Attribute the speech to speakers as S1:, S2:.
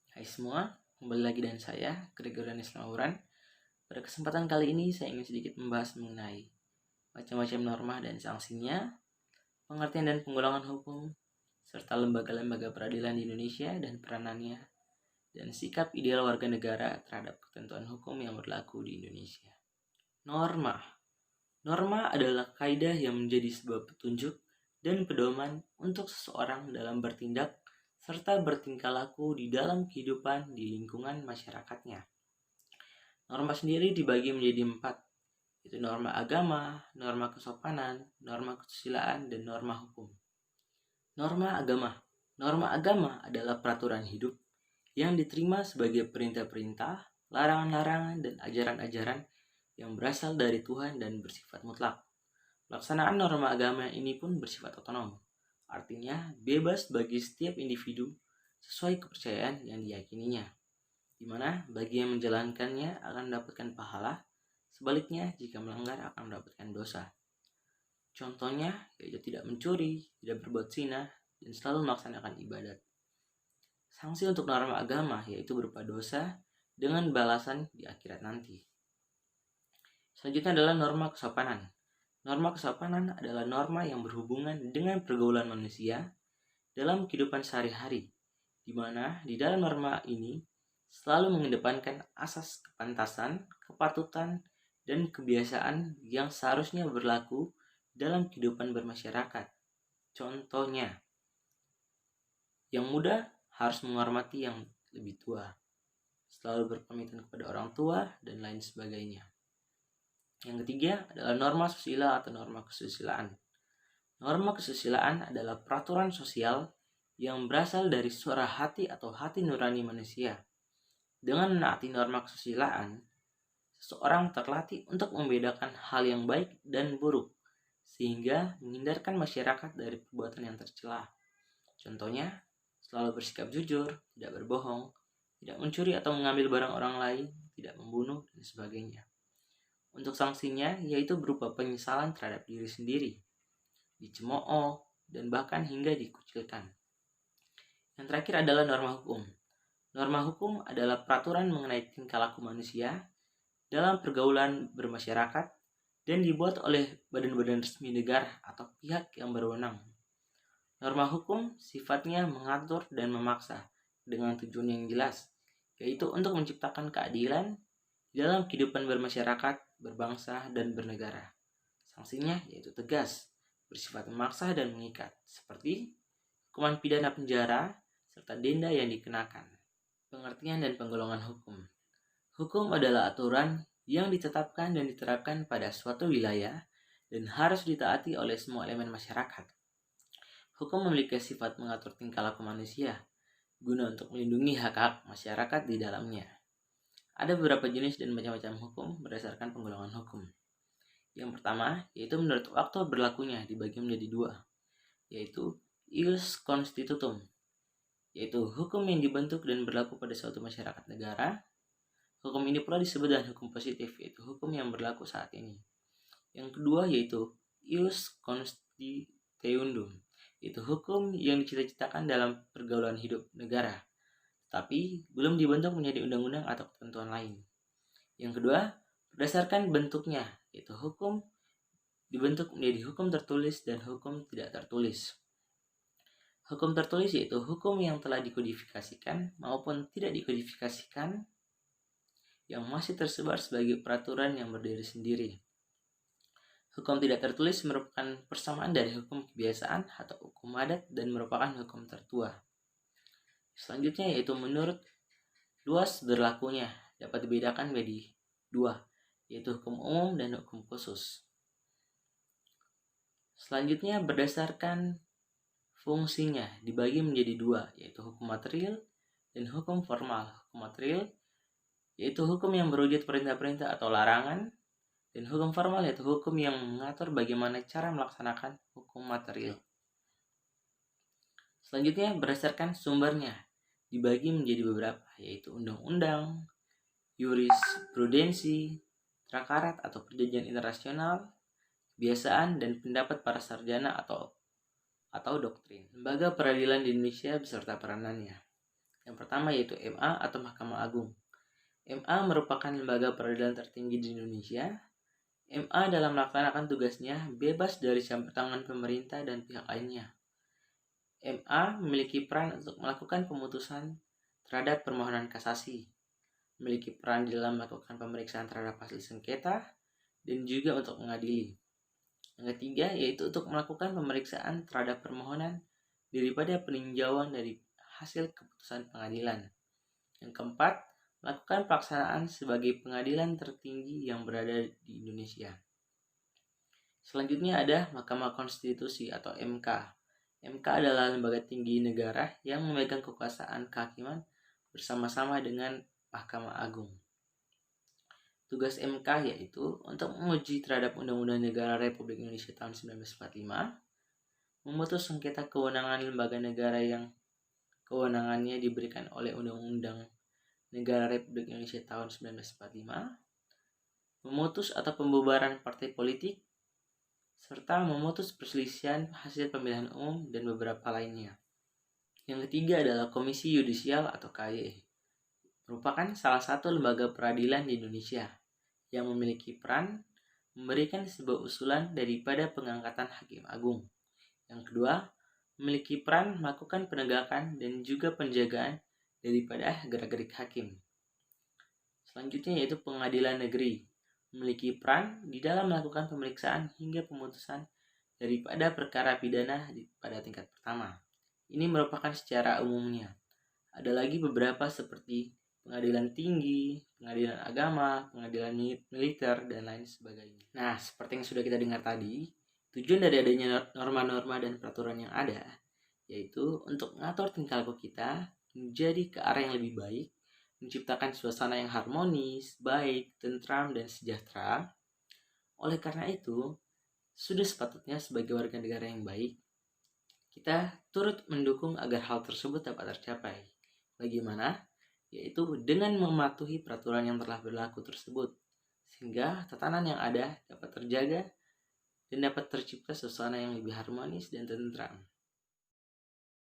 S1: Hai semua, kembali lagi dengan saya, Gregorianus Lauran. Pada kesempatan kali ini saya ingin sedikit membahas mengenai macam-macam norma dan sanksinya, pengertian dan penggolongan hukum, serta lembaga-lembaga peradilan di Indonesia dan peranannya, dan sikap ideal warga negara terhadap ketentuan hukum yang berlaku di Indonesia. Norma Norma adalah kaidah yang menjadi sebuah petunjuk dan pedoman untuk seseorang dalam bertindak serta bertingkah laku di dalam kehidupan di lingkungan masyarakatnya. Norma sendiri dibagi menjadi 4, yaitu norma agama, norma kesopanan, norma kesusilaan, dan norma hukum. Norma agama Norma agama adalah peraturan hidup yang diterima sebagai perintah-perintah, larangan-larangan, dan ajaran-ajaran yang berasal dari Tuhan dan bersifat mutlak. Pelaksanaan norma agama ini pun bersifat otonom, artinya bebas bagi setiap individu sesuai kepercayaan yang diyakininya, di mana bagi yang menjalankannya akan mendapatkan pahala, sebaliknya jika melanggar akan mendapatkan dosa. Contohnya yaitu tidak mencuri, tidak berbuat zina, dan selalu melaksanakan ibadat. Sanksi untuk norma agama yaitu berupa dosa dengan balasan di akhirat nanti. Selanjutnya adalah norma kesopanan. Norma kesopanan adalah norma yang berhubungan dengan pergaulan manusia dalam kehidupan sehari-hari, di mana di dalam norma ini selalu mengedepankan asas kepantasan, kepatutan, dan kebiasaan yang seharusnya berlaku dalam kehidupan bermasyarakat. Contohnya, yang muda harus menghormati yang lebih tua, selalu berpamitan kepada orang tua, dan lain sebagainya. Yang ketiga adalah norma susila atau norma kesusilaan. Norma kesusilaan adalah peraturan sosial yang berasal dari suara hati atau hati nurani manusia. Dengan menaati norma kesusilaan, seseorang terlatih untuk membedakan hal yang baik dan buruk, sehingga menghindarkan masyarakat dari perbuatan yang tercela. Contohnya, selalu bersikap jujur, tidak berbohong, tidak mencuri atau mengambil barang orang lain, tidak membunuh, dan sebagainya. Untuk sanksinya, yaitu berupa penyesalan terhadap diri sendiri, dicemooh, dan bahkan hingga dikucilkan. Yang terakhir adalah norma hukum. Norma hukum adalah peraturan mengenai tingkah laku manusia dalam pergaulan bermasyarakat dan dibuat oleh badan-badan resmi negara atau pihak yang berwenang. Norma hukum sifatnya mengatur dan memaksa dengan tujuan yang jelas, yaitu untuk menciptakan keadilan dalam kehidupan bermasyarakat, berbangsa, dan bernegara. Sanksinya yaitu tegas, bersifat memaksa dan mengikat, seperti hukuman pidana penjara serta denda yang dikenakan. Pengertian dan penggolongan hukum. Hukum adalah aturan yang ditetapkan dan diterapkan pada suatu wilayah dan harus ditaati oleh semua elemen masyarakat. Hukum memiliki sifat mengatur tingkah laku manusia guna untuk melindungi hak-hak masyarakat di dalamnya. Ada beberapa jenis dan macam-macam hukum berdasarkan penggolongan hukum. Yang pertama, yaitu menurut waktu berlakunya dibagi menjadi 2, yaitu ius constitutum, yaitu hukum yang dibentuk dan berlaku pada suatu masyarakat negara. Hukum ini pula disebut dengan hukum positif, yaitu hukum yang berlaku saat ini. Yang kedua yaitu ius constituendum, yaitu hukum yang dicita-citakan dalam pergaulan hidup negara, tapi belum dibentuk menjadi undang-undang atau ketentuan lain. Yang kedua, berdasarkan bentuknya, yaitu hukum dibentuk menjadi hukum tertulis dan hukum tidak tertulis. Hukum tertulis yaitu hukum yang telah dikodifikasikan maupun tidak dikodifikasikan, yang masih tersebar sebagai peraturan yang berdiri sendiri. Hukum tidak tertulis merupakan persamaan dari hukum kebiasaan atau hukum adat dan merupakan hukum tertua. Selanjutnya yaitu menurut luas berlakunya dapat dibedakan menjadi 2, yaitu hukum umum dan hukum khusus. Selanjutnya berdasarkan fungsinya dibagi menjadi 2, yaitu hukum material dan hukum formal. Hukum material yaitu hukum yang berwujud perintah-perintah atau larangan, dan hukum formal yaitu hukum yang mengatur bagaimana cara melaksanakan hukum material. Selanjutnya berdasarkan sumbernya dibagi menjadi beberapa, yaitu undang-undang, jurisprudensi, trakarat atau perjanjian internasional, kebiasaan, dan pendapat para sarjana atau doktrin. Lembaga peradilan di Indonesia beserta peranannya. Yang pertama yaitu MA atau Mahkamah Agung. MA merupakan lembaga peradilan tertinggi di Indonesia. MA dalam melaksanakan tugasnya bebas dari campur tangan pemerintah dan pihak lainnya. MA memiliki peran untuk melakukan pemutusan terhadap permohonan kasasi, memiliki peran dalam melakukan pemeriksaan terhadap hasil sengketa, dan juga untuk mengadili. Yang ketiga yaitu untuk melakukan pemeriksaan terhadap permohonan daripada peninjauan dari hasil keputusan pengadilan. Yang keempat, melakukan pelaksanaan sebagai pengadilan tertinggi yang berada di Indonesia. Selanjutnya ada Mahkamah Konstitusi atau MK. MK adalah lembaga tinggi negara yang memegang kekuasaan kehakiman bersama-sama dengan Mahkamah Agung. Tugas MK yaitu untuk menguji terhadap Undang-Undang Negara Republik Indonesia tahun 1945, memutus sengketa kewenangan lembaga negara yang kewenangannya diberikan oleh Undang-Undang Negara Republik Indonesia tahun 1945, memutus atau pembubaran partai politik, serta memutus perselisihan hasil pemilihan umum dan beberapa lainnya. Yang ketiga adalah Komisi Yudisial atau KY, merupakan salah satu lembaga peradilan di Indonesia yang memiliki peran memberikan sebuah usulan daripada pengangkatan hakim agung. Yang kedua, memiliki peran melakukan penegakan dan juga penjagaan daripada gerak-gerik hakim. Selanjutnya yaitu Pengadilan Negeri, memiliki peran di dalam melakukan pemeriksaan hingga pemutusan daripada perkara pidana pada tingkat pertama. Ini merupakan secara umumnya. Ada lagi beberapa seperti pengadilan tinggi, pengadilan agama, pengadilan militer, dan lain sebagainya. Nah, seperti yang sudah kita dengar tadi, tujuan dari adanya norma-norma dan peraturan yang ada yaitu untuk mengatur tingkah laku kita menjadi ke arah yang lebih baik, menciptakan suasana yang harmonis, baik, tentram, dan sejahtera. Oleh karena itu, sudah sepatutnya sebagai warga negara yang baik, kita turut mendukung agar hal tersebut dapat tercapai. Bagaimana? Yaitu dengan mematuhi peraturan yang telah berlaku tersebut, sehingga tatanan yang ada dapat terjaga dan dapat tercipta suasana yang lebih harmonis dan tentram.